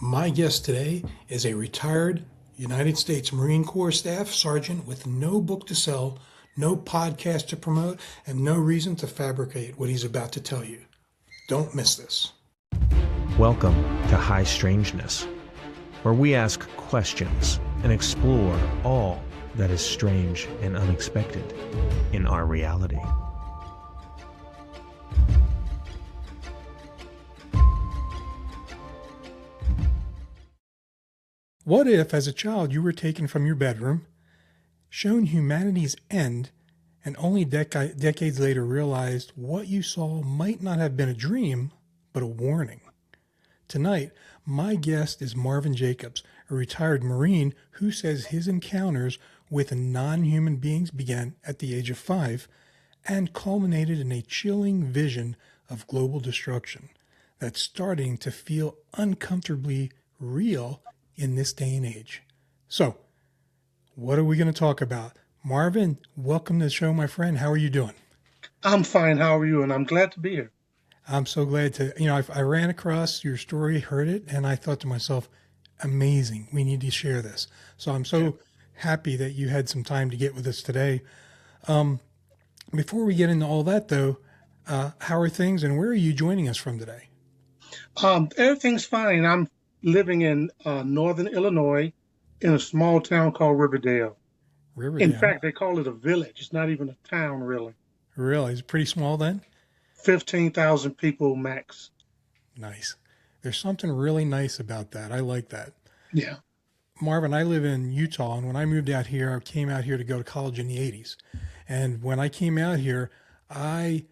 My guest today is a retired United States Marine Corps Staff Sergeant with no book to sell, no podcast to promote, and no reason to fabricate what he's about to tell you. Don't miss this. Welcome to High Strangeness, where we ask questions and explore all that is strange and unexpected in our reality. What if, as a child, you were taken from your bedroom, shown humanity's end, and only decades later realized what you saw might not have been a dream, but a warning? Tonight, my guest is Marvin Jacobs, a retired Marine who says his encounters with non-human beings began at the age of 5 and culminated in a chilling vision of global destruction that's starting to feel uncomfortably real in this day and age. So, what are we going to talk about? Marvin, welcome to the show, my friend. How are you doing? I'm fine. How are you? And I'm glad to be here. I'm so glad to, I ran across your story, heard it, and I thought to myself, amazing. We need to share this. So I'm so happy that you had some time to get with us today. Before we get into all that, though, how are things and where are you joining us from today? Everything's fine. I'm living in northern Illinois in a small town called Riverdale. In fact, they call it a village. It's not even a town, really. Really? Is it pretty small then? 15,000 people max. Nice. There's something really nice about that. I like that. Yeah. Marvin, I live in Utah, and when I moved out here, I came out here to go to college in the 80s. And when I came out here, I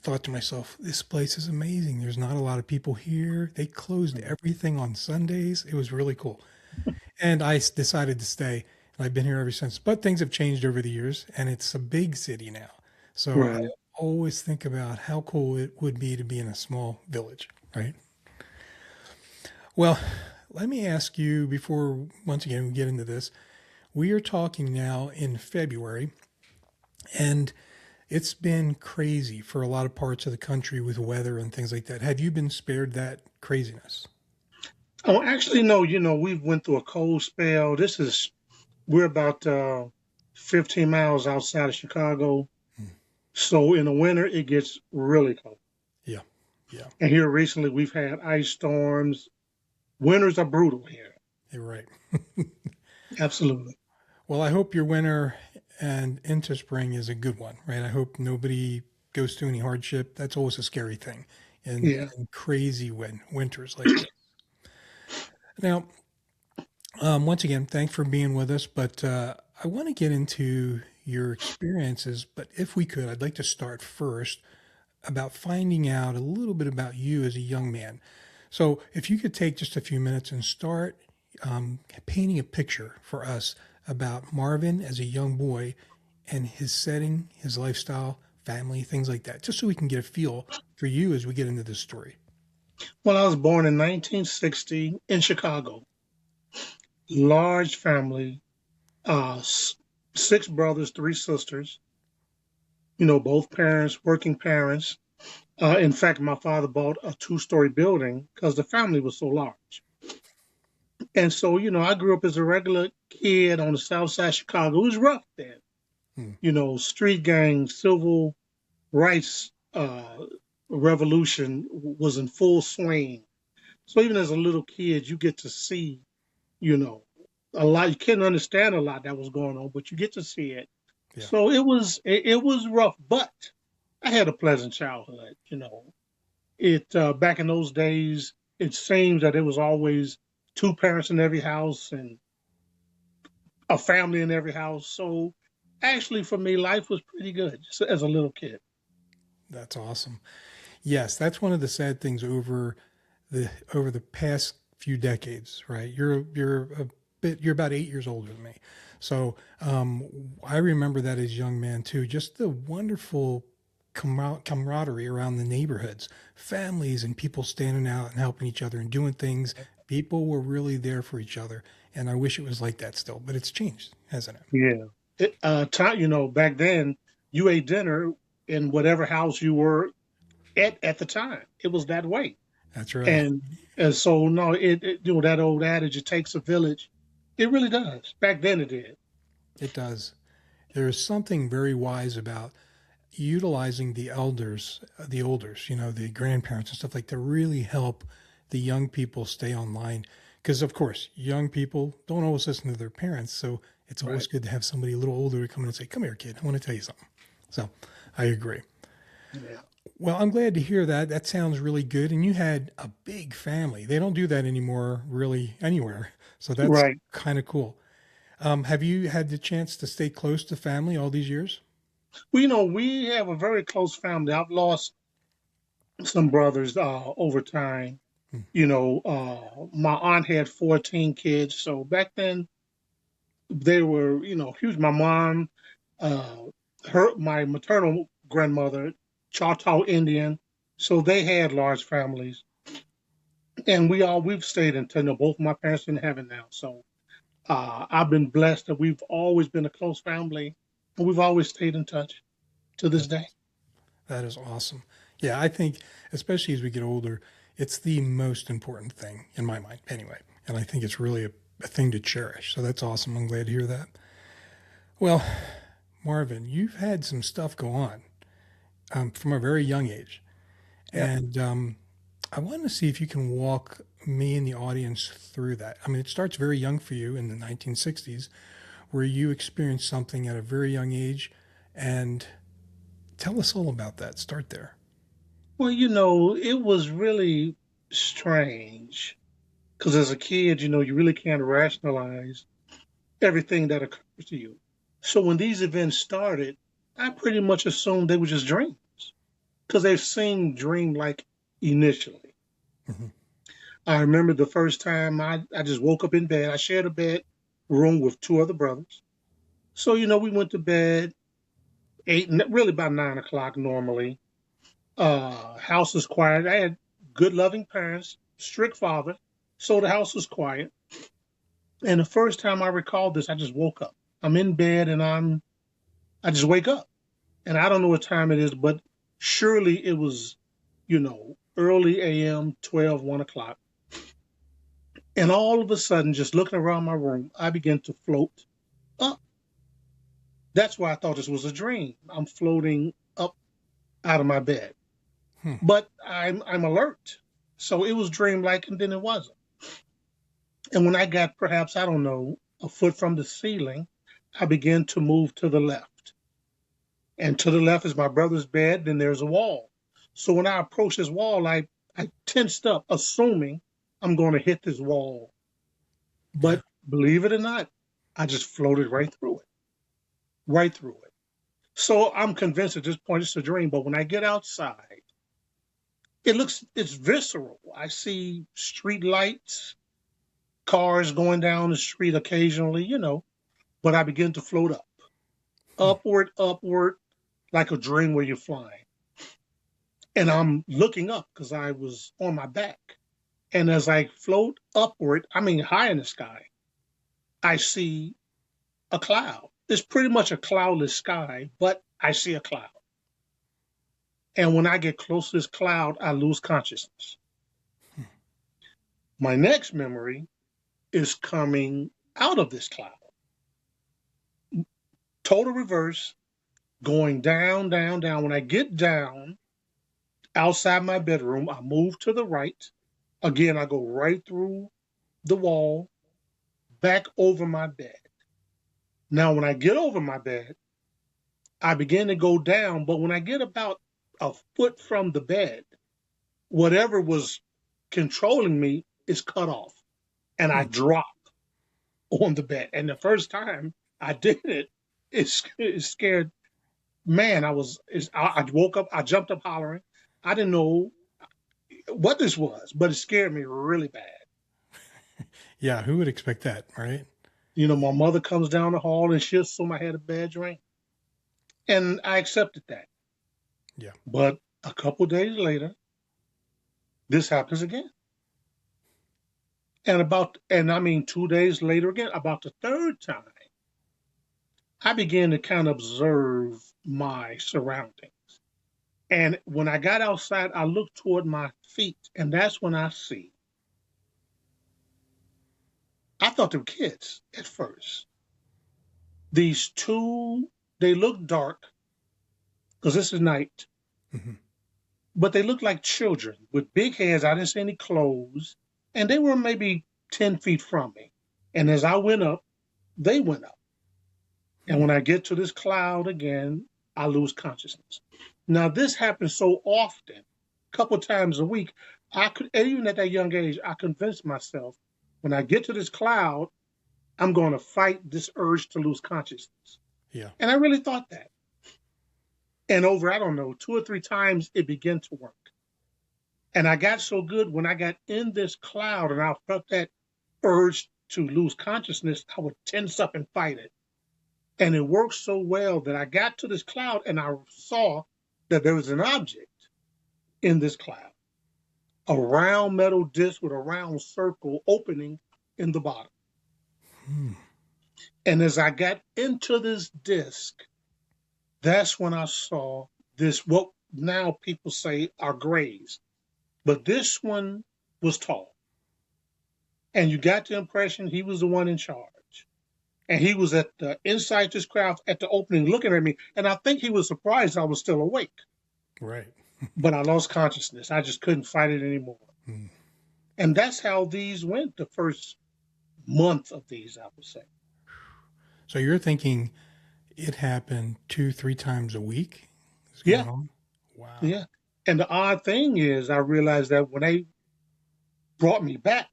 thought to myself, this place is amazing. There's not a lot of people here. They closed everything on Sundays. It was really cool. And I decided to stay, and I've been here ever since. But things have changed over the years, and it's a big city now. So Right. I always think about how cool it would be to be in a small village, right? Well, let me ask you before, once again, we get into this. We are talking now in February, and it's been crazy for a lot of parts of the country with weather and things like that. Have you been spared that craziness? Oh, actually, no. We've went through a cold spell. We're about 15 miles outside of Chicago. So in the winter, it gets really cold. Yeah, yeah. And here recently, we've had ice storms. Winters are brutal here. You're right. Absolutely. Well, I hope your winter and into spring is a good one, right? I hope nobody goes through any hardship. That's always a scary thing in crazy winters like this. Now, once again, thanks for being with us, but I want to get into your experiences, but if we could, I'd like to start first about finding out a little bit about you as a young man. So if you could take just a few minutes and start painting a picture for us about Marvin as a young boy and his setting, his lifestyle, family, things like that, just so we can get a feel for you as we get into this story. Well, I was born in 1960 in Chicago. Large family, 6 brothers, 3 sisters, both parents, working parents. In fact, my father bought a 2-story building because the family was so large. And so, I grew up as a regular kid on the south side of Chicago. It was rough then. Street gangs, civil rights revolution was in full swing. So even as a little kid, you get to see, a lot. You couldn't understand a lot that was going on, but you get to see it. Yeah. So it was rough, but I had a pleasant childhood. Back in those days, it seems that it was always 2 parents in every house and a family in every house. So actually, for me, life was pretty good just as a little kid. That's awesome. Yes, that's one of the sad things over the past few decades, right? You're about 8 years older than me. So I remember that as a young man too, just the wonderful camaraderie around the neighborhoods, families and people standing out and helping each other and doing things. People were really there for each other. And I wish it was like that still, but it's changed, hasn't it? Yeah. Back then you ate dinner in whatever house you were at the time. It was that way. That's right. And so no, that old adage, it takes a village. It really does. Back then it did. It does. There is something very wise about utilizing the elders, the olders, the grandparents and stuff like to really help the young people stay online. Because of course, young people don't always listen to their parents, so it's always Right. good to have somebody a little older to come in and say, "Come here, kid. I want to tell you something." So, I agree. Yeah. Well, I'm glad to hear that. That sounds really good. And you had a big family. They don't do that anymore, really, anywhere. So that's Right. kind of cool. Have you had the chance to stay close to family all these years? Well, we have a very close family. I've lost some brothers over time. Hmm. My aunt had 14 kids. So back then they were, huge. My mom, uh, my maternal grandmother, Choctaw Indian. So they had large families. And we've stayed in touch. Both my parents are in heaven now. So I've been blessed that we've always been a close family, and we've always stayed in touch to this That, day. that is awesome. Yeah, I think, especially as we get older, it's the most important thing in my mind, anyway. And I think it's really a thing to cherish. So that's awesome. I'm glad to hear that. Well, Marvin, you've had some stuff go on from a very young age. Yeah. And I want to see if you can walk me and the audience through that. I mean, it starts very young for you in the 1960s, where you experienced something at a very young age. And tell us all about that. Start there. Well, it was really strange because as a kid, you really can't rationalize everything that occurs to you. So when these events started, I pretty much assumed they were just dreams because they've seemed dream-like initially. Hmm. I remember the first time I just woke up in bed. I shared a bed room with two other brothers. So, we went to bed really about 9 o'clock normally. House was quiet. I had good, loving parents, strict father. So the house was quiet. And the first time I recall this, I just woke up. I'm in bed and I just wake up. And I don't know what time it is, but surely it was, early AM, 12, 1 o'clock. And all of a sudden, just looking around my room, I began to float up. That's why I thought this was a dream. I'm floating up out of my bed. Hmm. But I'm alert. So it was dreamlike and then it wasn't. And when I got perhaps, I don't know, a foot from the ceiling, I began to move to the left. And to the left is my brother's bed, then there's a wall. So when I approached this wall, I tensed up, assuming I'm going to hit this wall. Yeah. But believe it or not, I just floated right through it. Right through it. So I'm convinced at this point it's a dream. But when I get outside, it's visceral. I see street lights, cars going down the street occasionally, but I begin to float up, upward, upward, like a dream where you're flying. And I'm looking up because I was on my back. And as I float upward, I mean high in the sky, I see a cloud. It's pretty much a cloudless sky, but I see a cloud. And when I get close to this cloud, I lose consciousness. My next memory is coming out of this cloud. Total reverse, going down, down, down. When I get down outside my bedroom, I move to the right. Again, I go right through the wall, back over my bed. Now, when I get over my bed, I begin to go down, but when I get about a foot from the bed, whatever was controlling me is cut off, and I drop on the bed. And the first time I did it, it scared. Man, I woke up, I jumped up hollering. I didn't know what this was, but it scared me really bad. Yeah. Who would expect that, right? My mother comes down the hall and she assumed I had a bad dream. And I accepted that. Yeah. But a couple days later, this happens again. And I mean 2 days later again, about the third time, I began to kind of observe my surroundings. And when I got outside, I looked toward my feet, and that's when I thought they were kids at first. These two, they looked dark because this is night, Hmm. but they looked like children with big heads. I didn't see any clothes, and they were maybe 10 feet from me. And as I went up, they went up. And when I get to this cloud again, I lose consciousness. Now, this happens so often, a couple times a week. I could, even at that young age, I convinced myself when I get to this cloud, I'm going to fight this urge to lose consciousness. Yeah. And I really thought that. And over, I don't know, 2 or 3 times it began to work. And I got so good when I got in this cloud and I felt that urge to lose consciousness, I would tense up and fight it. And it worked so well that I got to this cloud and I saw that there was an object in this cloud, a round metal disc with a round circle opening in the bottom. Hmm. And as I got into this disc, that's when I saw this, what now people say are grays. But this one was tall. And you got the impression he was the one in charge. And he was at the inside this craft at the opening looking at me. And I think he was surprised I was still awake. Right. But I lost consciousness. I just couldn't fight it anymore. Hmm. And that's how these went the first month of these, I would say. So you're thinking it happened 2, 3 times a week? Is going Yeah, on? Wow. yeah. And the odd thing is, I realized that when they brought me back,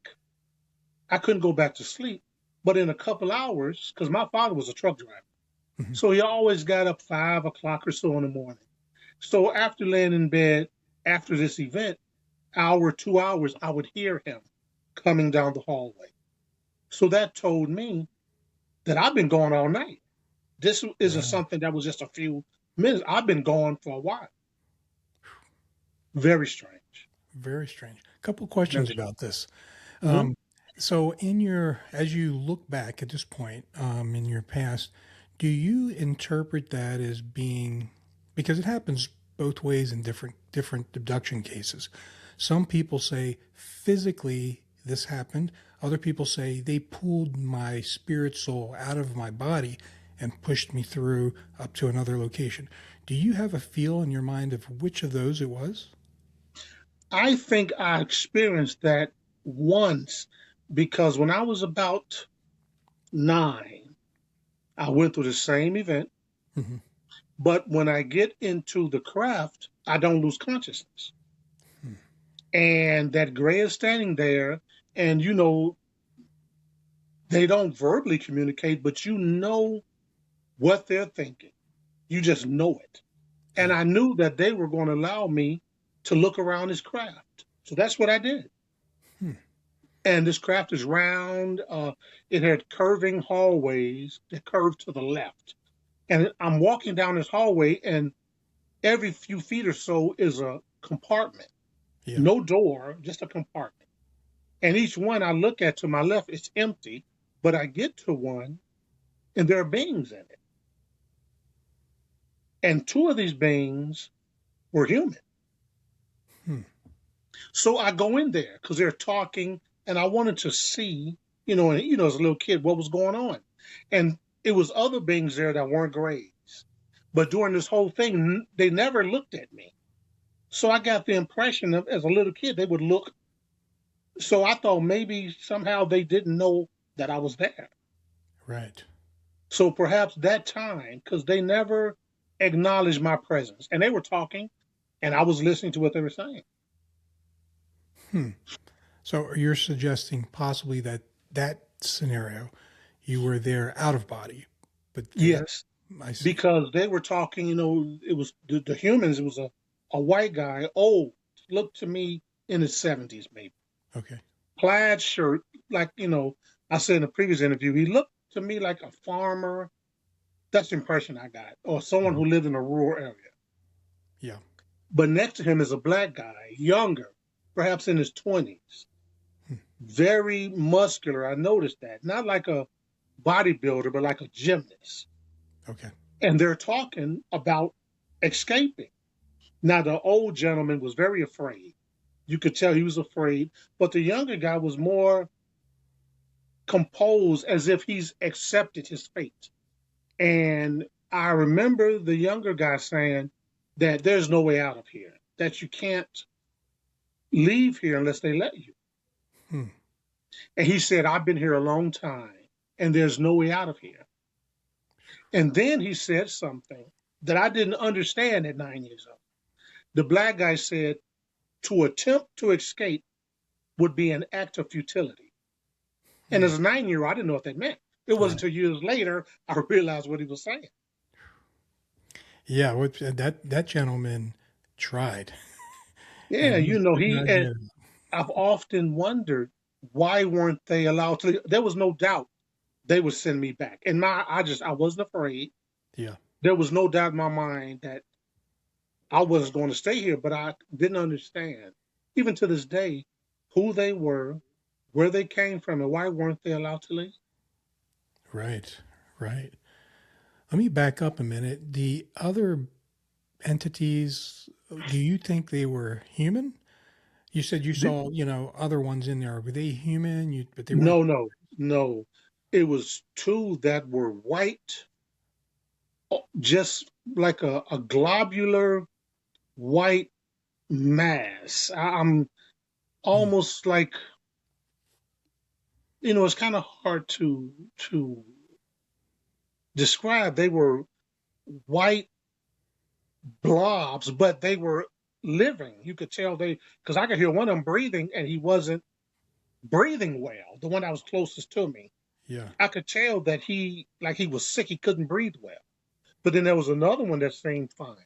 I couldn't go back to sleep. But in a couple hours, because my father was a truck driver, Mhm. so he always got up 5 o'clock or so in the morning. So after laying in bed after this event, hour, 2 hours, I would hear him coming down the hallway. So that told me that I've been gone all night. This isn't Wow. something that was just a few minutes. I've been gone for a while. Very strange. Very strange. A couple questions Very about this. strange. Um, so, as you look back at this point in your past, do you interpret that as being, because it happens both ways in different abduction cases? Some people say physically this happened. Other people say they pulled my spirit soul out of my body and pushed me through up to another location. Do you have a feel in your mind of which of those it was? I think I experienced that once because when I was about 9, I went through the same event. Hmm. But when I get into the craft, I don't lose consciousness. Hmm. And that gray is standing there, and they don't verbally communicate, but you know what they're thinking. You just know it. And Yeah. I knew that they were going to allow me to look around this craft. So that's what I did. Hmm. And this craft is round. It had curving hallways that curved to the left. And I'm walking down this hallway, and every few feet or so is a compartment. Yeah. No door, just a compartment. And each one I look at to my left, it's empty, but I get to one, and there are beings in it. And 2 of these beings were human. Hmm. So I go in there because they're talking, and I wanted to see, as a little kid, what was going on. And it was other beings there that weren't grays. But during this whole thing, they never looked at me. So I got the impression of, as a little kid, they would look. So I thought maybe somehow they didn't know that I was there. Right. So perhaps that time, because they never acknowledged my presence, and they were talking, and I was listening to what they were saying. Hmm. So you're suggesting possibly that scenario, you were there out of body, but that, Yes, I see. because they were talking. It was the humans. It was a white guy, old, looked to me in his 70s, maybe, Okay. plaid shirt, like I said in a previous interview. He looked to me like a farmer. That's the impression I got, or someone Mhm. who lived in a rural area. Yeah. But next to him is a black guy, younger, perhaps in his 20s, Hmm. very muscular. I noticed that. Not like a bodybuilder, but like a gymnast. Okay. And they're talking about escaping. Now, the old gentleman was very afraid. You could tell he was afraid, but the younger guy was more composed, as if he's accepted his fate. And I remember the younger guy saying that there's no way out of here, that you can't leave here unless they let you. Hmm. And he said, I've been here a long time and there's no way out of here. And then he said something that I didn't understand at 9 years old. The black guy said, to attempt to escape would be an act of futility. And as a 9 year old, I didn't know what that meant. It wasn't until years later I realized what he was saying. Yeah, that gentleman tried. Yeah, And I've often wondered why weren't they allowed to. There was no doubt they would send me back, and I wasn't afraid. yeah, There was no doubt in my mind that I wasn't going to stay here, but I didn't understand, even to this day, who they were, where they came from, and why weren't they allowed to leave. right, right. Let me back up a minute. The other entities, do you think they were human? You said you saw, other ones in there. Were they human? But they weren't. No, no, no. It was two that were white, just like a globular white mass. I'm Hmm. almost like, it's kind of hard to describe. They were white blobs, but they were living. You could tell because I could hear one of them breathing, and he wasn't breathing well. The one that was closest to me, Yeah, I could tell that he was sick. He couldn't breathe well. But then there was another one that seemed fine.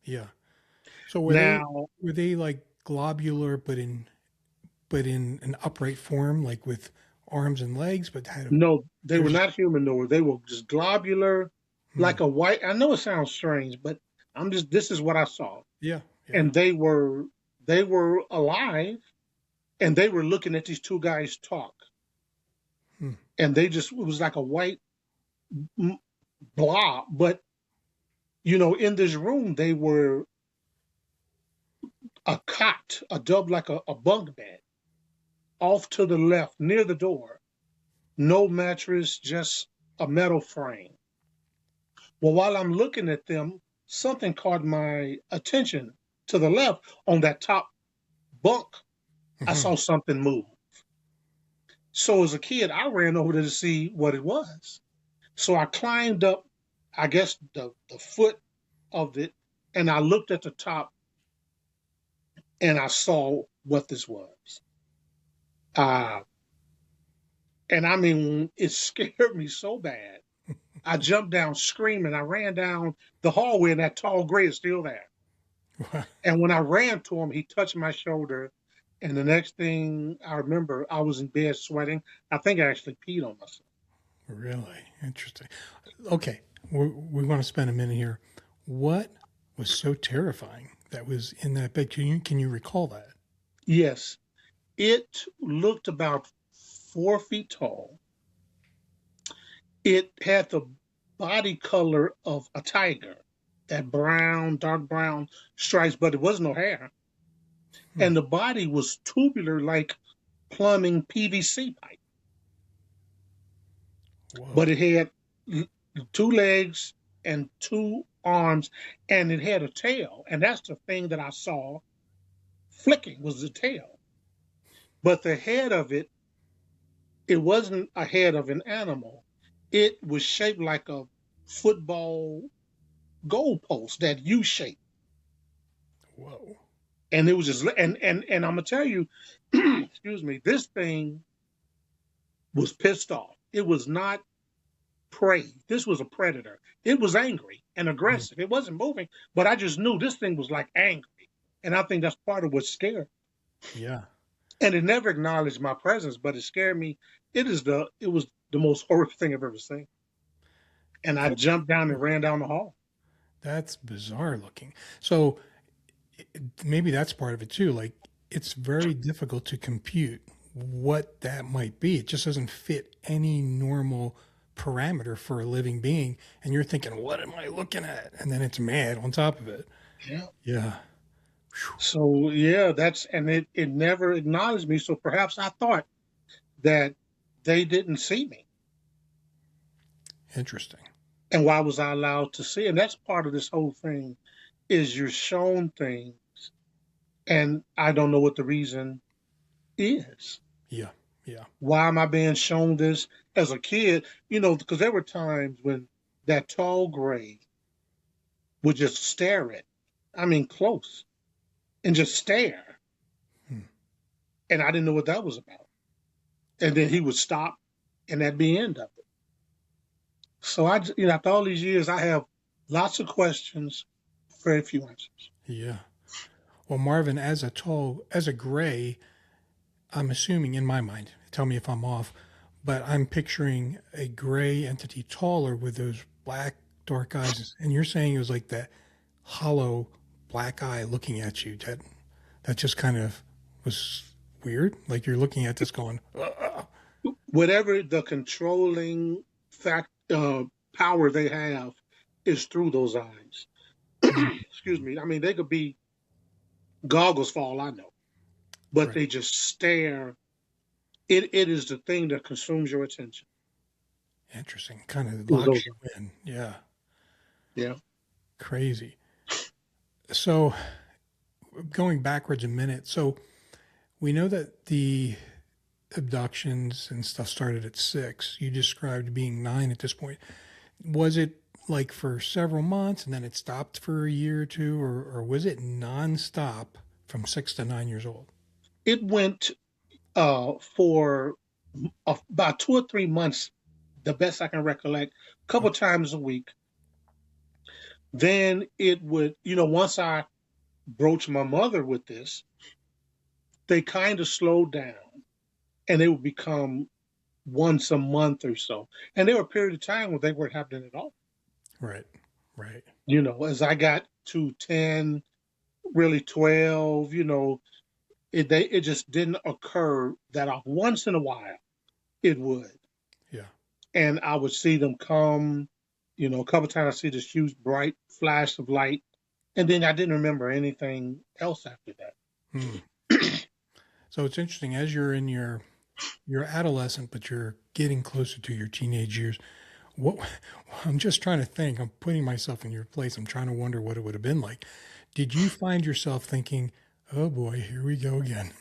yeah. So Now, were they like globular, but in an upright form, like with arms and legs, but no, they they were were just not humanoid. They were just globular, hmm. like a white. I know it sounds strange, but this is what I saw. Yeah, yeah. And they were alive, and they were looking at these two guys talk. Hmm. And it was like a white blob. But, in this room, they were a cot, a dub, like a bunk bed, off to the left near the door. No mattress, just a metal frame. Well, while I'm looking at them, something caught my attention to the left on that top bunk. I Mhm. saw something move. So as a kid, I ran over there to see what it was. So I climbed up, I guess, the foot of it, and I looked at the top, and I saw what this was. Uh, and I mean, it scared me so bad. I jumped down screaming. I ran down the hallway, and that tall gray is still there. And when I ran to him, he touched my shoulder. And the next thing I remember, I was in bed sweating. I think I actually peed on myself. Really interesting. Okay, we want to spend a minute here. What was so terrifying that was in that bed? Can you recall that? Yes, it looked about 4 feet tall. It had the body color of a tiger, that brown, dark brown stripes, but it was no hair. Hmm. And the body was tubular, like plumbing PVC pipe. But Whoa. it had two legs and two arms, and it had a tail. And that's the thing that I saw flicking was the tail. But the head of it wasn't a head of an animal. It was shaped like a football goalpost, that U shape. Whoa. And it was just and I'm gonna tell you, excuse me, this thing was pissed off. It was not prey. This was a predator. It was angry and Hmm. aggressive. It wasn't moving, but I just knew this thing was like angry. And I think that's part of what scared. Yeah. And it never acknowledged my presence, but it scared me. It was the most horrific thing I've ever seen. And I That, jumped down and ran down the hall. that's bizarre looking. So maybe that's part of it too. Like it's very difficult to compute what that might be. It just doesn't fit any normal parameter for a living being. And you're thinking, what am I looking at? And then it's mad on top of it. Yeah. Yeah. So yeah, and it never acknowledged me. So perhaps I thought that they didn't see me. Interesting. And why was I allowed to see? And that's part of this whole thing is you're shown things, and I don't know what the reason is. Yeah. Yeah. Why am I being shown this as a kid? Because there were times when that tall gray would just stare at, I mean, close, and just stare. Hmm. And I didn't know what that was about. And then he would stop, and that'd be the end of it. So after all these years, I have lots of questions, very few answers. Yeah. Well, Marvin, as a gray, I'm assuming in my mind, tell me if I'm off, but I'm picturing a gray entity taller with those black dark eyes. And you're saying it was like that hollow black eye looking at you. That just kind of was weird. Like you're looking at this going, ugh. Whatever the controlling power they have is through those eyes. Excuse me. I mean, they could be goggles for all I know, but Right. they just stare. It is the thing that consumes your attention. Interesting. Kind of Through locks those you in. Yeah. Yeah. Crazy. So going backwards a minute. So we know that the abductions and stuff started at 6. You described being 9 at this point. Was it like for several months and then it stopped for a year or two, or was it nonstop from 6 to 9 years old? It went for about 2 or 3 months, the best I can recollect, a couple times a week. Then it would, once I broached my mother with this, they kind of slowed down and it would become once a month or so. And there were a period of time when they weren't happening at all. Right. Right. As I got to 10, really 12, it just didn't occur that once in a while it would. Yeah. And I would see them come, a couple times I see this huge bright flash of light. And then I didn't remember anything else after that. Hmm. So it's interesting as you're in your adolescent, but you're getting closer to your teenage years. What I'm just trying to think. I'm putting myself in your place. I'm trying to wonder what it would have been like. Did you find yourself thinking, "Oh boy, here we go again"?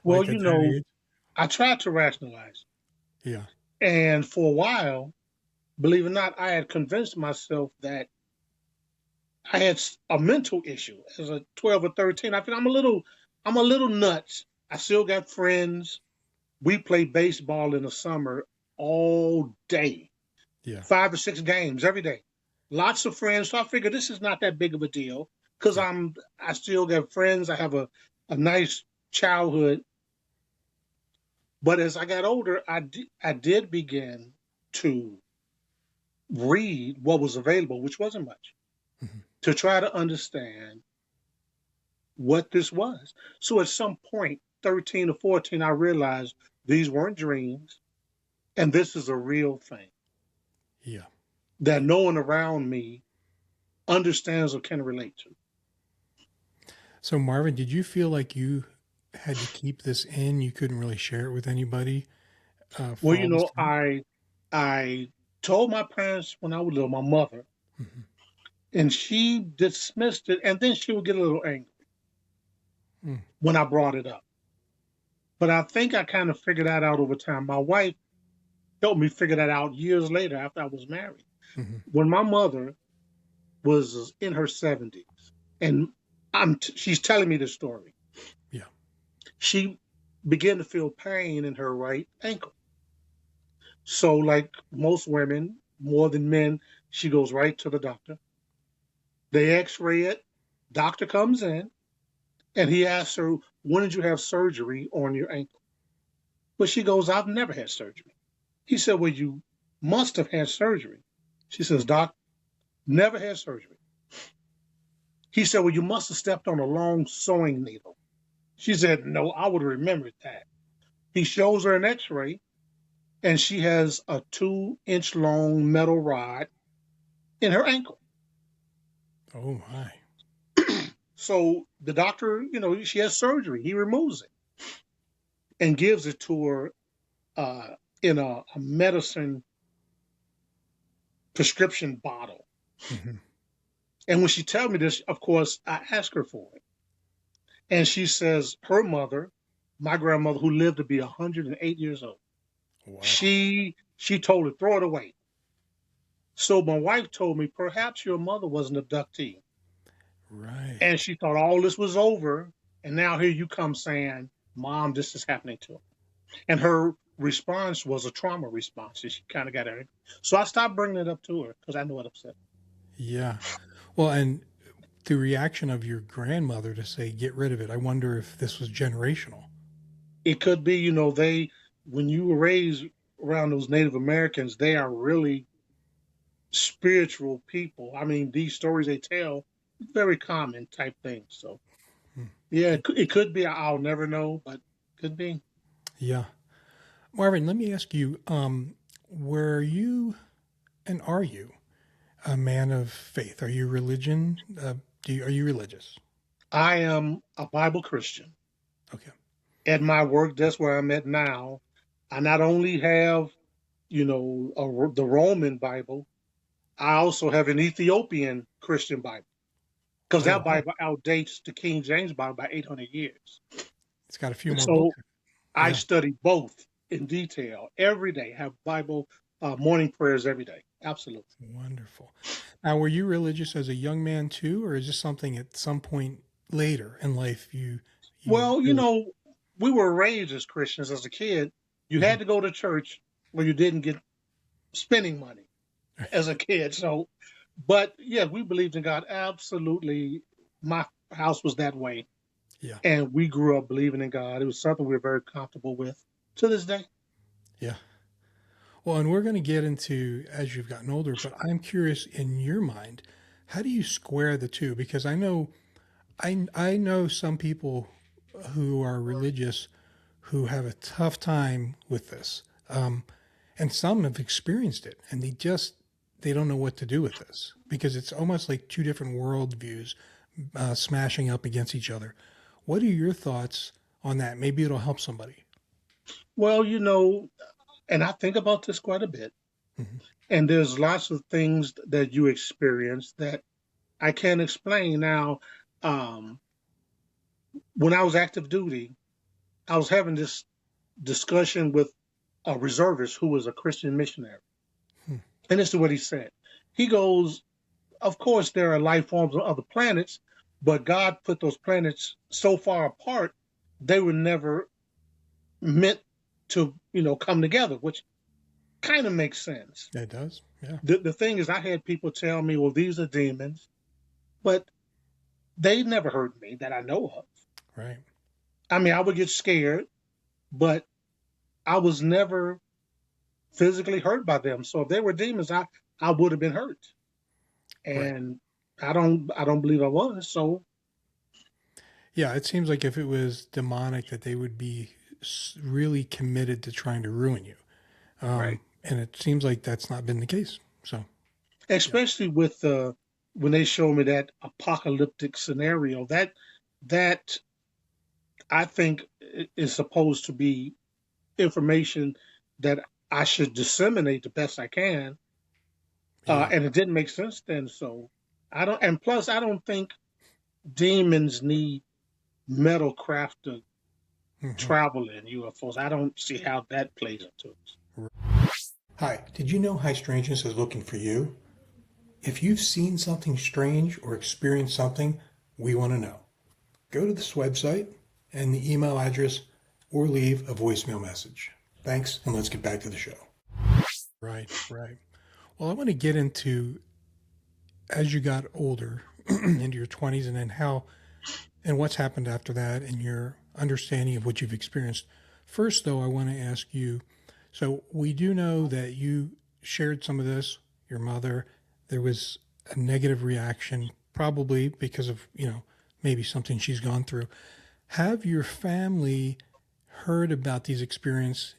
Well, Like at that age? I tried to rationalize. Yeah. And for a while, believe it or not, I had convinced myself that I had a mental issue as a 12 or 13. I think I'm a little nuts. I still got friends. We play baseball in the summer all day, Yeah. 5 or 6 games every day. Lots of friends. So I figured this is not that big of a deal because Yeah. I still got friends. I have a nice childhood. But as I got older, I did begin to read what was available, which wasn't much, Mhm. to try to understand what this was. So at some point, 13 or 14, I realized these weren't dreams and this is a real thing Yeah. that no one around me understands or can relate to. So Marvin, did you feel like you had to keep this in? You couldn't really share it with anybody Well, for all this time? I told my parents when I was little, my mother, Mhm. and she dismissed it, and then she would get a little angry Mm. when I brought it up. But I think I kind of figured that out over time. My wife helped me figure that out years later after I was married. Mhm. When my mother was in her 70s, and she's telling me this story. Yeah. She began to feel pain in her right ankle. So, like most women, more than men, she goes right to the doctor. They x-ray it. Doctor comes in and he asks her, when did you have surgery on your ankle? But she goes, I've never had surgery. He said, well, you must have had surgery. She says, Doc, never had surgery. He said, well, you must have stepped on a long sewing needle. She said, no, I would have remembered that. He shows her an x-ray and she has a 2-inch long metal rod in her ankle. Oh my. So the doctor, she has surgery. He removes it and gives it to her in a medicine prescription bottle. Mm-hmm. And when she tells me this, of course, I ask her for it. And she says her mother, my grandmother, who lived to be 108 years old, Wow. she told her, throw it away. So my wife told me, perhaps your mother was an abductee. Right. And she thought all this was over. And now here you come saying, Mom, this is happening to her. And her response was a trauma response. She kind of got angry. So I stopped bringing it up to her because I know it upset her. Yeah. Well, and the reaction of your grandmother to say, get rid of it, I wonder if this was generational. It could be, when you were raised around those Native Americans, they are really spiritual people. I mean, these stories they tell, very common type things. So, yeah, it could be. I'll never know, but it could be. Yeah. Marvin, let me ask you, were you and are you a man of faith? Are you religion? Are you religious? I am a Bible Christian. Okay. At my work, that's where I'm at now. I not only have, the Roman Bible, I also have an Ethiopian Christian Bible because Oh, that wow. Bible outdates the King James Bible by 800 years. It's got a few more So books. I Yeah. study both in detail every day, have Bible morning prayers every day. Absolutely. Wonderful. Now, were you religious as a young man too, or is this something at some point later in life you Well, really? we were raised as Christians as a kid. You Mhm. had to go to church where you didn't get spending money as a kid. So, but yeah, we believed in God. Absolutely. My house was that way. Yeah. And we grew up believing in God. It was something we were very comfortable with to this day. Yeah. Well, and we're going to get into as you've gotten older, but I'm curious in your mind, how do you square the two? Because I know some people who are religious who have a tough time with this, and some have experienced it, and they don't know what to do with this because it's almost like two different worldviews smashing up against each other. What are your thoughts on that? Maybe it'll help somebody. Well, and I think about this quite a bit. Hmm. And there's lots of things that you experience that I can't explain. Now, um, when I was active duty, I was having this discussion with a reservist who was a Christian missionary. Hmm. And this is what he said. He goes, of course, there are life forms on other planets, but God put those planets so far apart, they were never meant to, come together, which kind of makes sense. It does. Yeah. The thing is, I had people tell me, well, these are demons, but they never hurt me that I know of. Right. I mean, I would get scared, but I was never physically hurt by them. So if they were demons, I would have been hurt. Right. And I don't believe I was. So Yeah, it seems like if it was demonic, that they would be really committed to trying to ruin you. right. And it seems like that's not been the case. So, yeah. Especially with when they show me that apocalyptic scenario, that I think is supposed to be information that I should disseminate the best I can. Yeah. And it didn't make sense then. So I don't, and plus I don't think demons need metal craft to Hmm. travel in UFOs. I don't see how that plays into it. Hi, did you know High Strangeness is looking for you? If you've seen something strange or experienced something, we want to know. Go to this website and the email address or leave a voicemail message. Thanks, and let's get back to the show. Right, right. Well, I want to get into as you got older, into your 20s, and then and what's happened after that and your understanding of what you've experienced. First, though, I want to ask you, so we do know that you shared some of this, your mother, there was a negative reaction, probably because of, maybe something she's gone through. Have your family heard about these experiences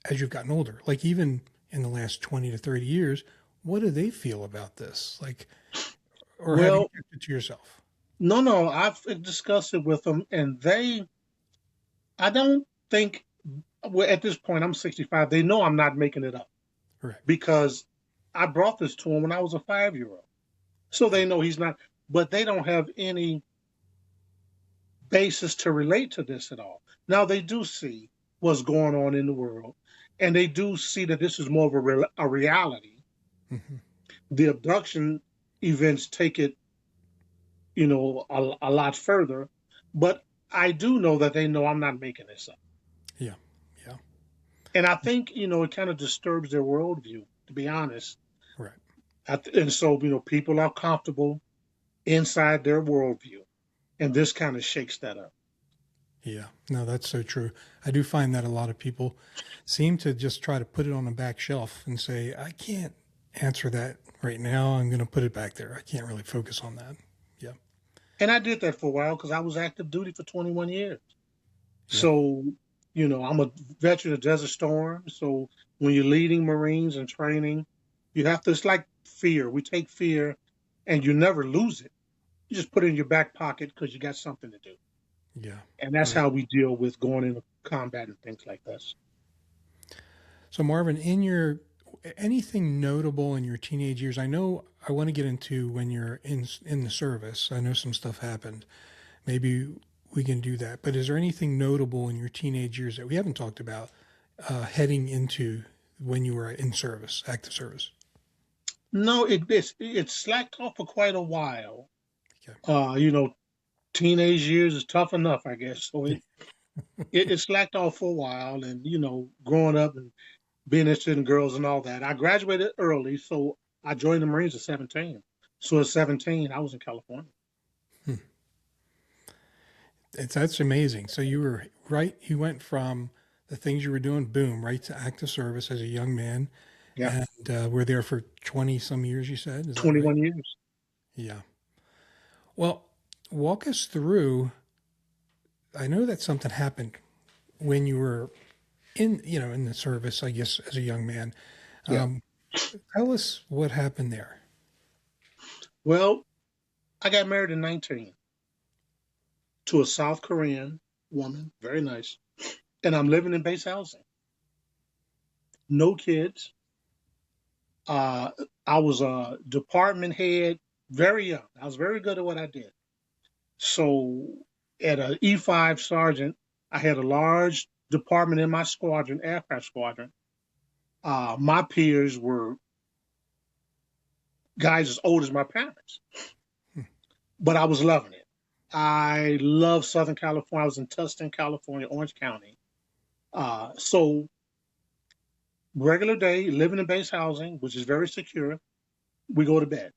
as you've gotten older? Like even in the last 20 to 30 years, what do they feel about this? Like, or have you Well, kept it to yourself? No, I've discussed it with them, and I don't think, well, at this point, I'm 65. They know I'm not making it up Right. because I brought this to them when I was a 5-year-old. So they know he's not, but they don't have any basis to relate to this at all. Now they do see what's going on in the world, and they do see that this is more of a reality. Mm-hmm. The abduction events take it, a lot further, but I do know that they know I'm not making this up. Yeah. Yeah. And I think, it kind of disturbs their worldview, to be honest. Right. And so, people are comfortable inside their worldview, and this kind of shakes that up. Yeah. No, that's so true. I do find that a lot of people seem to just try to put it on the back shelf and say, I can't answer that right now. I'm going to put it back there. I can't really focus on that. Yeah. And I did that for a while because I was active duty for 21 years. Yeah. So, I'm a veteran of Desert Storm. So when you're leading Marines and training, you have to, it's like fear. We take fear and you never lose it. You just put it in your back pocket because you got something to do. Yeah. And that's Yeah. how we deal with going into combat and things like this. So Marvin, anything notable in your teenage years? I know I want to get into when you're in the service. I know some stuff happened. Maybe we can do that. But is there anything notable in your teenage years that we haven't talked about heading into when you were in service, active service? No, it slacked off for quite a while. Okay. Teenage years is tough enough, I guess. So Yeah. it slacked off for a while, and growing up and being interested in girls and all that. I graduated early, so I joined the Marines at 17. So at 17, I was in California. Hmm. That's amazing. So you were right. You went from the things you were doing, boom, right to active service as a young man, Yeah, and we're there for 20 some years. You said, is that right? 21 years. Yeah. Well, walk us through. I know that something happened when you were in the service, I guess, as a young man. Yeah. Um, Tell us what happened there. Well, I got married in 19 to a South Korean woman, very nice, and I'm living in base housing. No kids. Uh, I was a department head, very young. I was very good at what I did. So at an E5 sergeant, I had a large department in my squadron, aircraft squadron. My peers were guys as old as my parents, Hmm. but I was loving it. I love Southern California. I was in Tustin, California, Orange County. So regular day, living in base housing, which is very secure. We go to bed.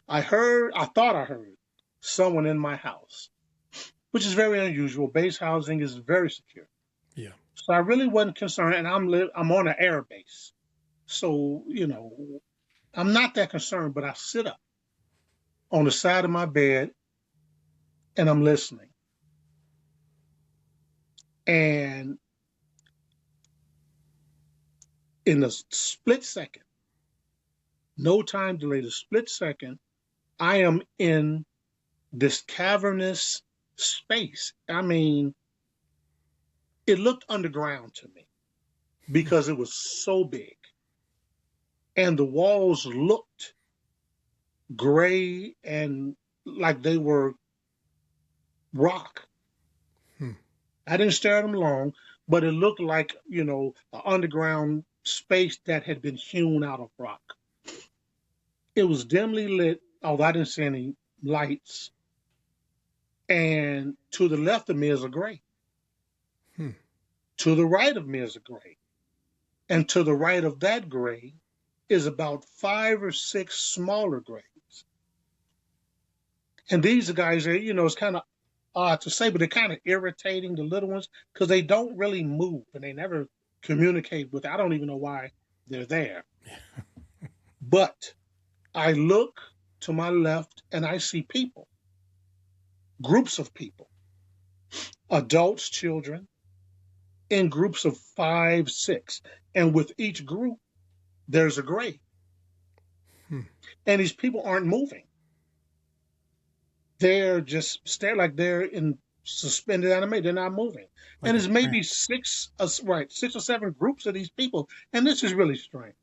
I thought I heard someone in my house, which is very unusual. Base housing is very secure. Yeah. So I really wasn't concerned, and I'm on an air base, so I'm not that concerned. But I sit up on the side of my bed and I'm listening, and in a split second, no time delay, the split second, I am in this cavernous space. I mean, it looked underground to me because it was so big, and the walls looked gray and like they were rock. Hmm. I didn't stare at them long, but it looked like, an underground space that had been hewn out of rock. It was dimly lit, although I didn't see any lights. And to the left of me is a grate. Hmm. To the right of me is a grate. And to the right of that grate is about 5 or 6 smaller grates. And these guys are, it's kind of odd to say, but they're kind of irritating, the little ones, because they don't really move and they never communicate with. I don't even know why they're there. But I look to my left and I see people, groups of people, adults, children, in groups of 5, 6. And with each group, there's a grave. Hmm. And these people aren't moving. they're just stay like they're in suspended animation. They're not moving. Like And a there's maybe trance. six or seven groups of these people. And this is really strange.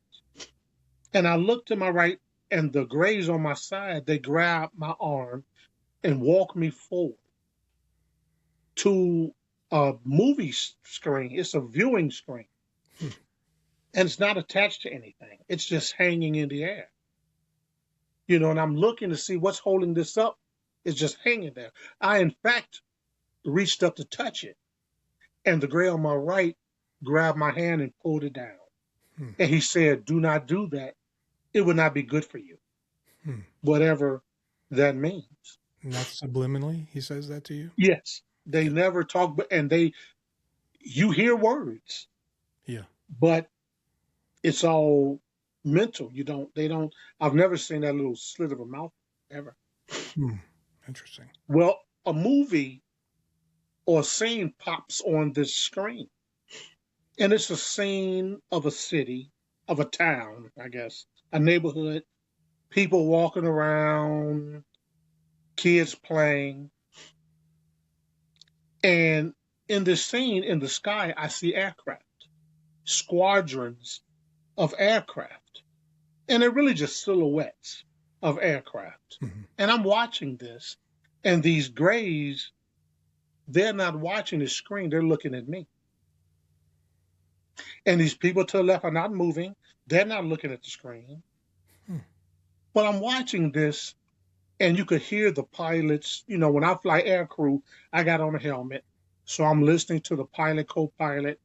And I look to my right, and the grays on my side, they grab my arm and walk me forward to a movie screen. It's a viewing screen. Hmm. And it's not attached to anything. It's just hanging in the air. And I'm looking to see what's holding this up. It's just hanging there. I, in fact, reached up to touch it. And the gray on my right grabbed my hand and pulled it down. Hmm. And he said, "Do not do that. It would not be good for you." Hmm. Whatever that means. Not subliminally, he says that to you? Yes. They Yeah. never talk, and you hear words, Yeah. but it's all mental. I've never seen that little slit of a mouth ever. Hmm. Interesting. Well, a movie or a scene pops on this screen, and it's a scene of a city, of a town, I guess, a neighborhood, people walking around, kids playing. And in this scene, in the sky, I see aircraft, squadrons of aircraft. And they're really just silhouettes of aircraft. Mm-hmm. And I'm watching this, and these grays, they're not watching the screen, they're looking at me. And these people to the left are not moving, they're not looking at the screen. But I'm watching this, and you could hear the pilots. When I fly aircrew, I got on a helmet. So I'm listening to the pilot, co-pilot.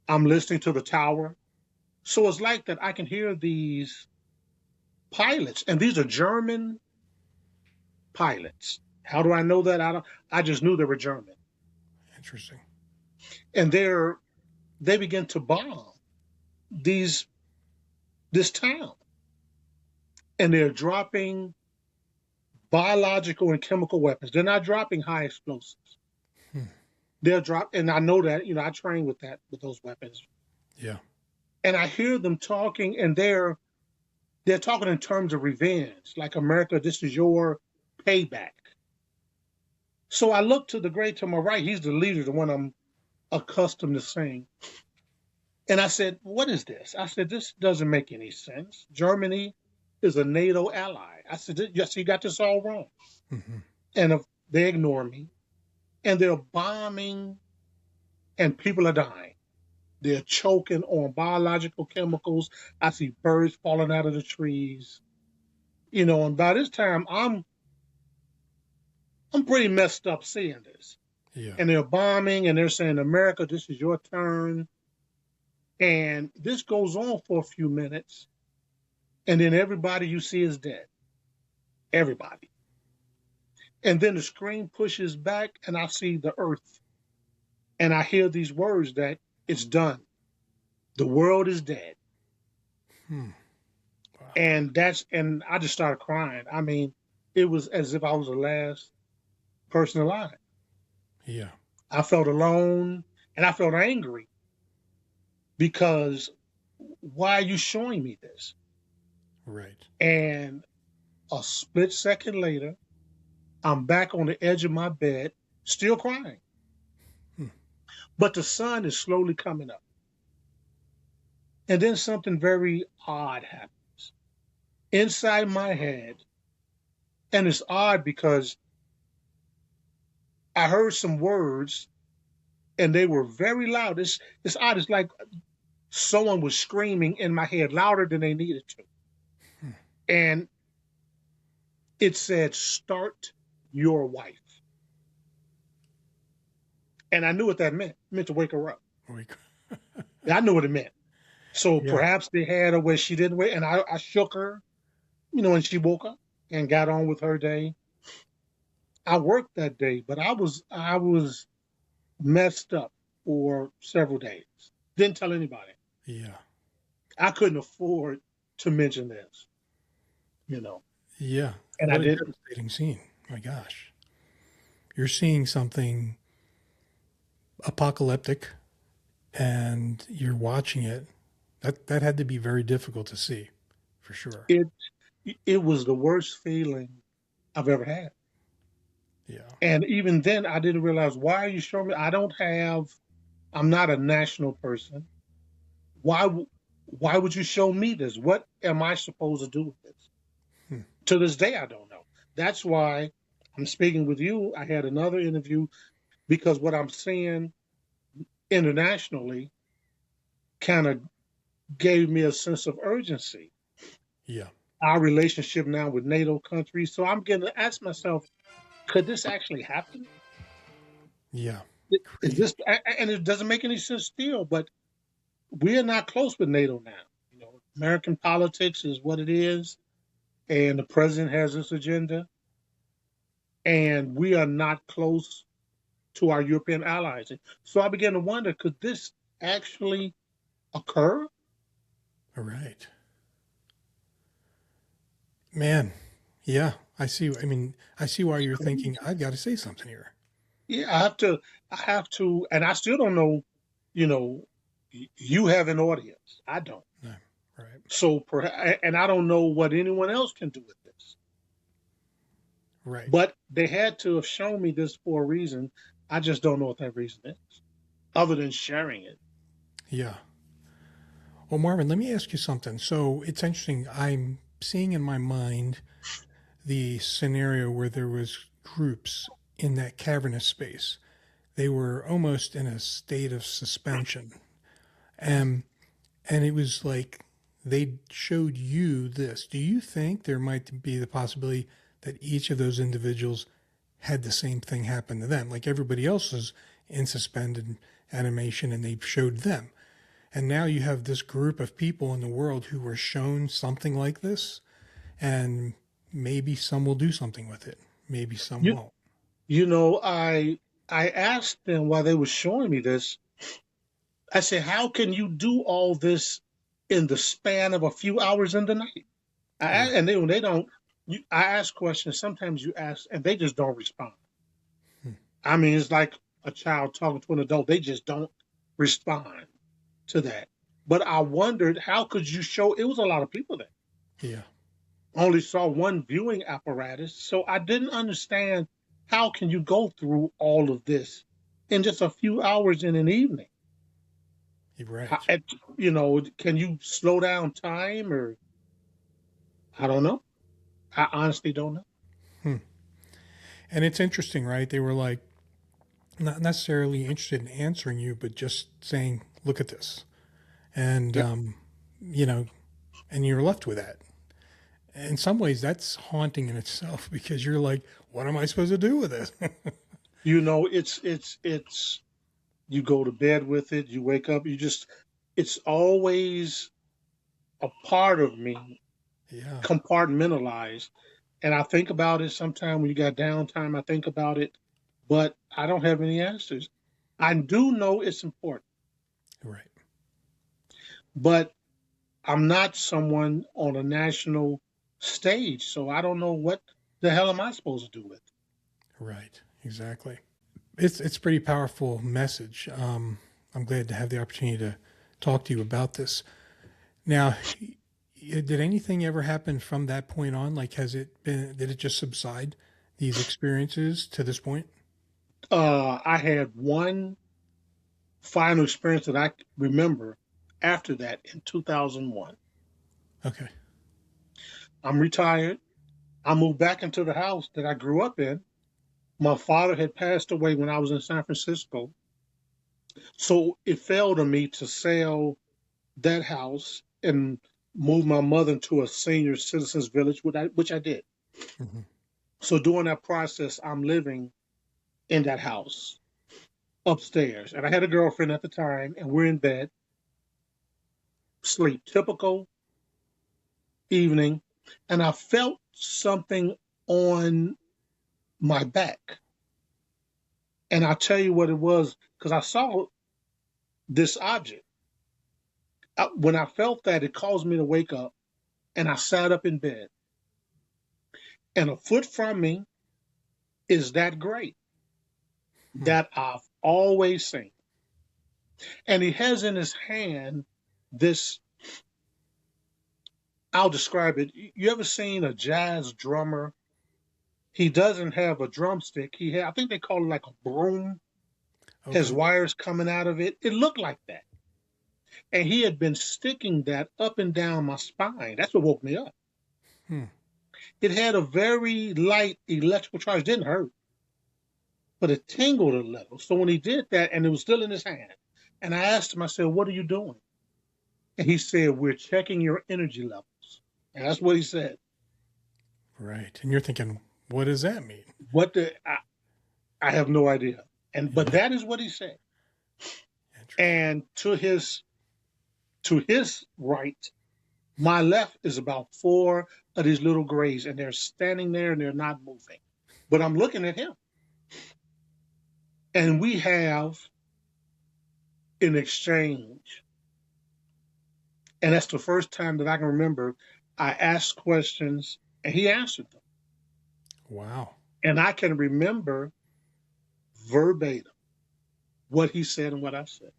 I'm listening to the tower. So it's like that I can hear these pilots, and these are German pilots. How do I know that? I just knew they were German. Interesting. And they begin to bomb this town. And they're dropping biological and chemical weapons. They're not dropping high explosives. They're and I know that, I train with those weapons. Yeah. And I hear them talking, and they're talking in terms of revenge, like, America, this is your payback. So I look to the gray to my right. He's the leader, the one I'm accustomed to seeing. And I said, "What is this?" I said, "This doesn't make any sense. Germany is a NATO ally." I said, "Yes, you got this all wrong." Mm-hmm. And they ignore me, and they're bombing, and people are dying. They're choking on biological chemicals. I see birds falling out of the trees. And by this time, I'm pretty messed up seeing this. Yeah. And they're bombing, and they're saying, "America, this is your turn." And this goes on for a few minutes, and then everybody you see is dead. Everybody. And then the screen pushes back, and I see the earth. And I hear these words that it's done. The world is dead. Wow. And I just started crying. I mean, it was as if I was the last person alive. Yeah. I felt alone, and I felt angry, because why are you showing me this? Right. And a split second later, I'm back on the edge of my bed, still crying. But the sun is slowly coming up. And then something very odd happens inside my head. And it's odd because I heard some words, and they were very loud. It's odd. It's like someone was screaming in my head louder than they needed to. And it said, "Start your wife." And I knew what that meant. It meant to wake her up. I knew what it meant. So perhaps they had her where she didn't wait. And I shook her, when she woke up and got on with her day. I worked that day, but I was messed up for several days. Didn't tell anybody. Yeah. I couldn't afford to mention this, Yeah. And what I a did. devastating scene. My gosh. You're seeing something apocalyptic, and you're watching it. That had to be very difficult to see, for sure. It was the worst feeling I've ever had. Yeah. And even then, I didn't realize, why are you showing me? I'm not a national person. Why would you show me this? What am I supposed to do with this? Hmm. To this day, I don't know. That's why I'm speaking with you. I had another interview because what I'm seeing internationally kind of gave me a sense of urgency. Yeah. Our relationship now with NATO countries. So I'm going to ask myself, could this actually happen? Yeah. Is Crazy. this, and it doesn't make any sense still, but we are not close with NATO now. American politics is what it is, and the president has this agenda, and we are not close to our European allies. So I began to wonder, could this actually occur? All right. Man. Yeah. I see why you're thinking, I've got to say something here. Yeah, I have to, and I still don't know, you know, you have an audience. I don't. No. Right. So, and I don't know what anyone else can do with this. Right. But they had to have shown me this for a reason. I just don't know what that reason is, other than sharing it. Yeah. Well, Marvin, let me ask you something. So it's interesting. I'm seeing in my mind the scenario where there was groups in that cavernous space. They were almost in a state of suspension. And and it was like they showed you this. Do you think there might be the possibility that each of those individuals had the same thing happen to them? Like everybody else is in suspended animation and they showed them. And now you have this group of people in the world who were shown something like this, and maybe some will do something with it. Maybe some You, won't. I asked them while they were showing me this. I said, "How can you do all this in the span of a few hours in the night?" Right. And they don't. I ask questions. Sometimes you ask, and they just don't respond. Hmm. I mean, it's like a child talking to an adult. They just don't respond to that. But I wondered, how could you show? It was a lot of people there. Yeah. Only saw one viewing apparatus, so I didn't understand, how can you go through all of this in just a few hours in an evening? You're How, right. can you slow down time, or I don't know. I honestly don't know. Hmm. And it's interesting, right? They were like not necessarily interested in answering you, but just saying, "Look at this," and Yep. you know, and you're left with that. In some ways, that's haunting in itself because you're like, "What am I supposed to do with this?" It's you go to bed with it, you wake up, it's always a part of me, Yeah. compartmentalized. And I think about it sometime when you got downtime, I think about it, but I don't have any answers. I do know it's important, Right. but I'm not someone on a national stage, so I don't know what the hell am I supposed to do with it. Right. Exactly. It's a pretty powerful message. I'm glad to have the opportunity to talk to you about this. Now, did anything ever happen from that point on? Like, did it just subside, these experiences to this point? I had one final experience that I remember after that in 2001. Okay. I'm retired. I moved back into the house that I grew up in. My father had passed away when I was in San Francisco. So it fell to me to sell that house and move my mother to a senior citizens village, which I did. Hmm. So during that process, I'm living in that house upstairs. And I had a girlfriend at the time, and we're in bed, sleep, typical evening. And I felt something on my back. And I'll tell you what it was, because I saw this object. When I felt that, it caused me to wake up, and I sat up in bed. And a foot from me is that great Hmm. that I've always seen. And he has in his hand this, I'll describe it. You ever seen a jazz drummer He doesn't have a drumstick. I think they call it like a broom. Has Okay. wires coming out of it. It looked like that. And he had been sticking that up and down my spine. That's what woke me up. Hmm. It had a very light electrical charge. It didn't hurt, but it tingled a little. So when he did that, and it was still in his hand, and I asked him, I said, "What are you doing?" And he said, "We're checking your energy levels." And that's what he said. Right. And you're thinking, what does that mean? I have no idea. But Yeah. that is what he said. Interesting. And to his right, my left is about four of these little grays, and they're standing there and they're not moving. But I'm looking at him. And we have an exchange. And that's the first time that I can remember I asked questions and he answered them. Wow. And I can remember verbatim what he said and what I said.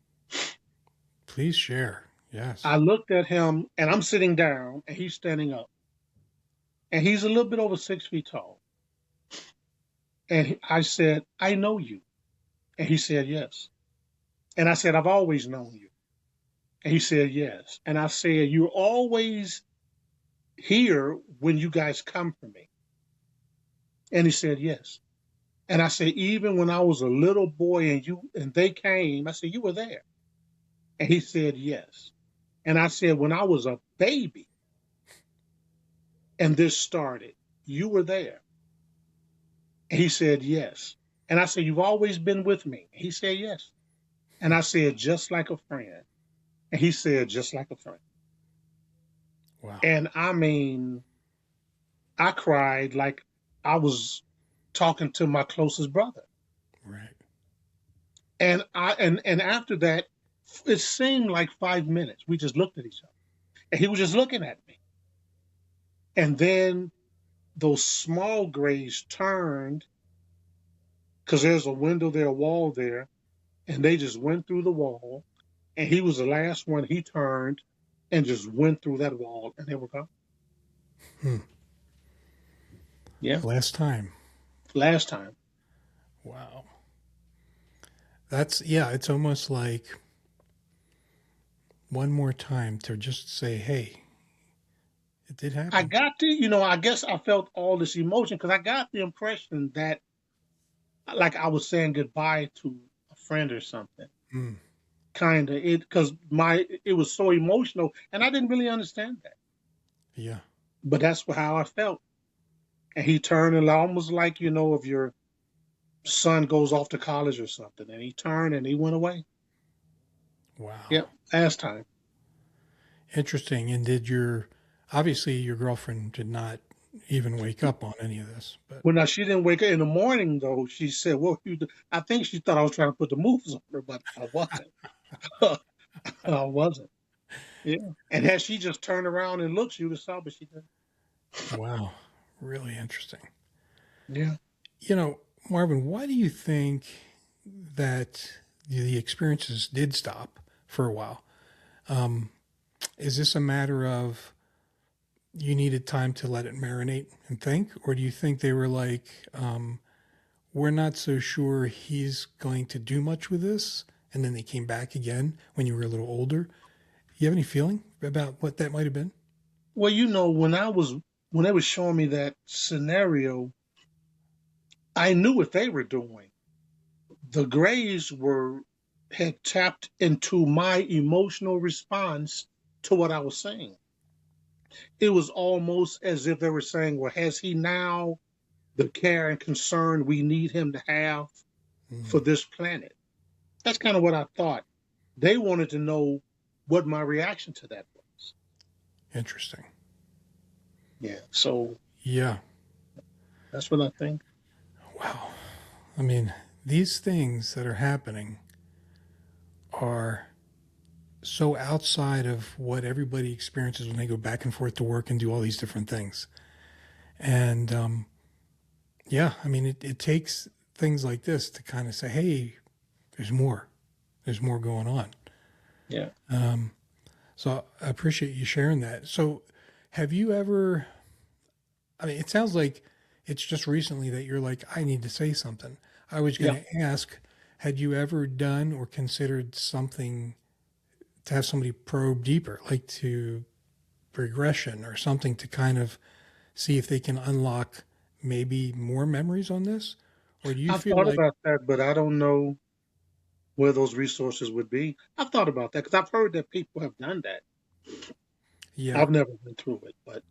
Please share. Yes. I looked at him and I'm sitting down and he's standing up. And he's a little bit over 6 feet tall. And I said, "I know you." And he said, "Yes." And I said, "I've always known you." And he said, "Yes." And I said, "You're always here when you guys come for me." And he said, "Yes." And I said, "Even when I was a little boy and they came," I said, "You were there." And he said, "Yes." And I said, "When I was a baby and this started, you were there." And he said, "Yes." And I said, "You've always been with me." He said, "Yes." And I said, "Just like a friend." And he said, "Just like a friend." Wow. And I mean, I cried like I was talking to my closest brother. Right. And after that, it seemed like 5 minutes. We just looked at each other. And he was just looking at me. And then those small grays turned because there's a window there, a wall there, and they just went through the wall. And he was the last one. He turned and just went through that wall, and they were gone. Hmm. Yeah, Last time. last time. Wow. That's, yeah, it's almost like one more time to just say, hey, it did I happen. got I guess I felt all this emotion because I got the impression that, like I was saying goodbye to a friend or something. Mm. Kind of because it was so emotional, and I didn't really understand that. Yeah. But that's how I felt. And he turned and almost like if your son goes off to college or something, and he turned and he went away. Wow. Yep, last time. Interesting. And obviously your girlfriend did not even wake up on any of this, but Well, now she didn't wake up in the morning though. She said, "Well, I think she thought I was trying to put the moves on her, but I wasn't. I wasn't." Yeah. And had she just turned around and looked, she would have saw, but she didn't. wow, really interesting. Yeah. Marvin, why do you think that the experiences did stop for a while? Is this a matter of you needed time to let it marinate and think, or do you think they were like, we're not so sure he's going to do much with this, and then they came back again when you were a little older? You have any feeling about what that might have been? Well, when they were showing me that scenario, I knew what they were doing. The Greys had tapped into my emotional response to what I was saying. It was almost as if they were saying, "Well, has he now the care and concern we need him to have for Mm, this planet?" That's kind of what I thought. They wanted to know what my reaction to that was. interesting. Yeah. So Yeah. that's what I think. Wow. I mean, these things that are happening are so outside of what everybody experiences when they go back and forth to work and do all these different things. And yeah, I mean, it takes things like this to kind of say, hey, there's more. There's more going on. Yeah. So I appreciate you sharing that. So have you ever, I mean, it sounds like It's just recently that you're like, I need to say something. I was going Yeah, to ask, had you ever done or considered something to have somebody probe deeper, like to regression or something to kind of see if they can unlock maybe more memories on this? Or do you I've feel thought like, about that, but I don't know where those resources would be. I've thought about that because I've heard that people have done that. yeah, I've never been through it, but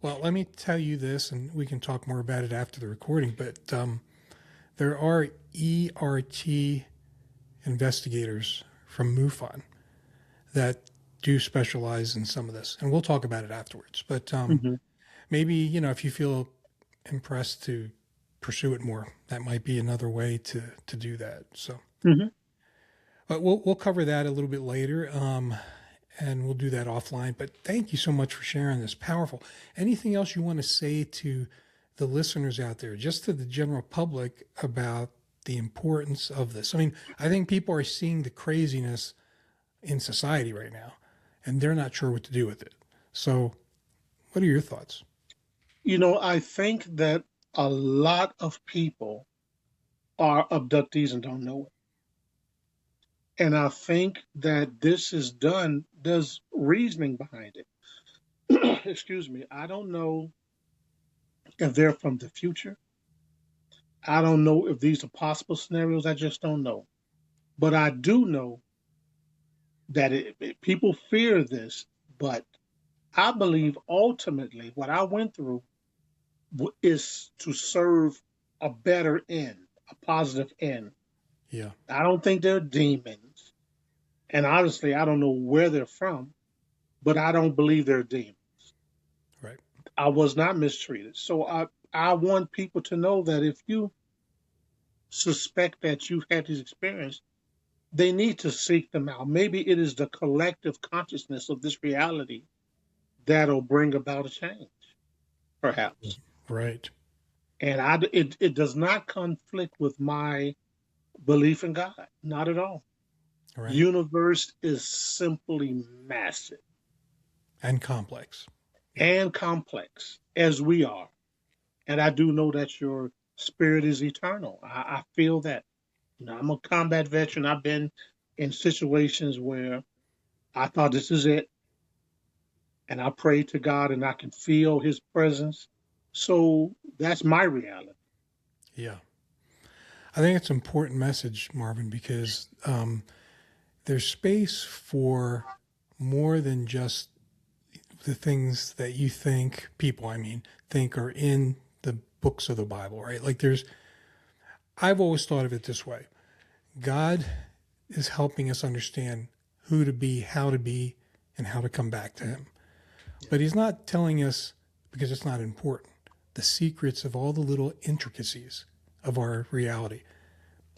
well, let me tell you this, and we can talk more about it after the recording, but there are ERT investigators from MUFON that do specialize in some of this, and we'll talk about it afterwards. But hmm maybe, if you feel impressed to pursue it more, that might be another way to do that. So, hmm but we'll cover that a little bit later, and we'll do that offline. But thank you so much for sharing this. Powerful. Anything else you want to say to the listeners out there, just to the general public, about the importance of this? I mean, I think people are seeing the craziness in society right now, and they're not sure what to do with it. So, what are your thoughts? I think that a lot of people are abductees and don't know it. And I think that this is done, there's reasoning behind it. Excuse me. I don't know if they're from the future. I don't know if these are possible scenarios. I just don't know. But I do know that people fear this, but I believe ultimately what I went through is to serve a better end, a positive end. Yeah, I don't think they're demons. And honestly, I don't know where they're from, but I don't believe they're demons. right. I was not mistreated. So I want people to know that if you suspect that you've had this experience, they need to seek them out. Maybe it is the collective consciousness of this reality that'll bring about a change, perhaps. Right. And it does not conflict with my belief in God, not at all. Right. Universe is simply massive And complex. Yeah. and complex as we are. And I do know that your spirit is eternal. I feel that. I'm a combat veteran. I've been in situations where I thought this is it. And I pray to God and I can feel his presence. So that's my reality. Yeah. I think it's an important message, Marvin, because there's space for more than just the things that you think, people, I mean, think are in the books of the Bible, right? Like I've always thought of it this way. God is helping us understand who to be, how to be, and how to come back to him. But he's not telling us, because it's not important, the secrets of all the little intricacies of our reality.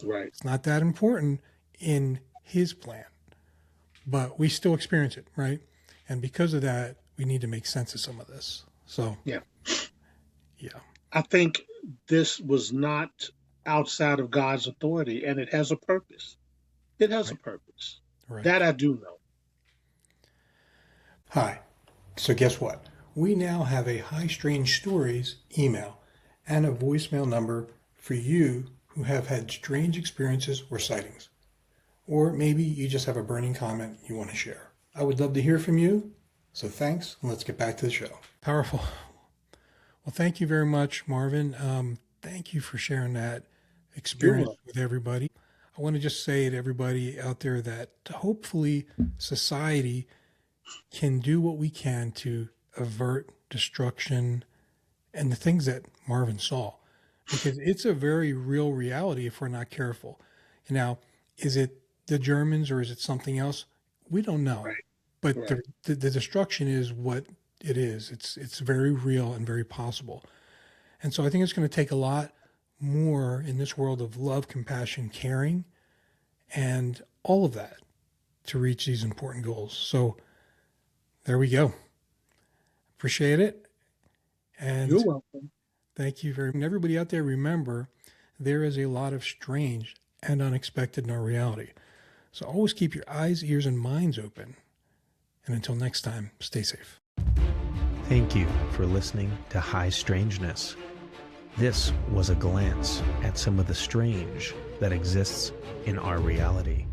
Right. It's not that important in his plan, but we still experience it, right? And because of that, we need to make sense of some of this. So, Yeah. yeah, I think this was not outside of God's authority and it has a purpose. It has a right, purpose. right. That I do know. Hi. So guess what? We now have a High Strange Stories email and a voicemail number for you who have had strange experiences or sightings. Or maybe you just have a burning comment you want to share. I would love to hear from you. So thanks, and let's get back to the show. Powerful. Well, thank you very much, Marvin. Thank you for sharing that You're experience with everybody. I want to just say to everybody out there that hopefully society can do what we can to avert destruction and the things that Marvin saw, because it's a very real reality if we're not careful. Now, is it the Germans or is it something else? We don't know. right. But Right. the destruction is what it is. It's very real and very possible. And so I think it's going to take a lot more in this world of love, compassion, caring, and all of that to reach these important goals. So there we go. Appreciate it. You're And welcome. thank you very much. Everybody out there, remember, there is a lot of strange and unexpected in our reality. So always keep your eyes, ears, and minds open. And until next time, stay safe. Thank you for listening to High Strangeness. This was a glance at some of the strange that exists in our reality.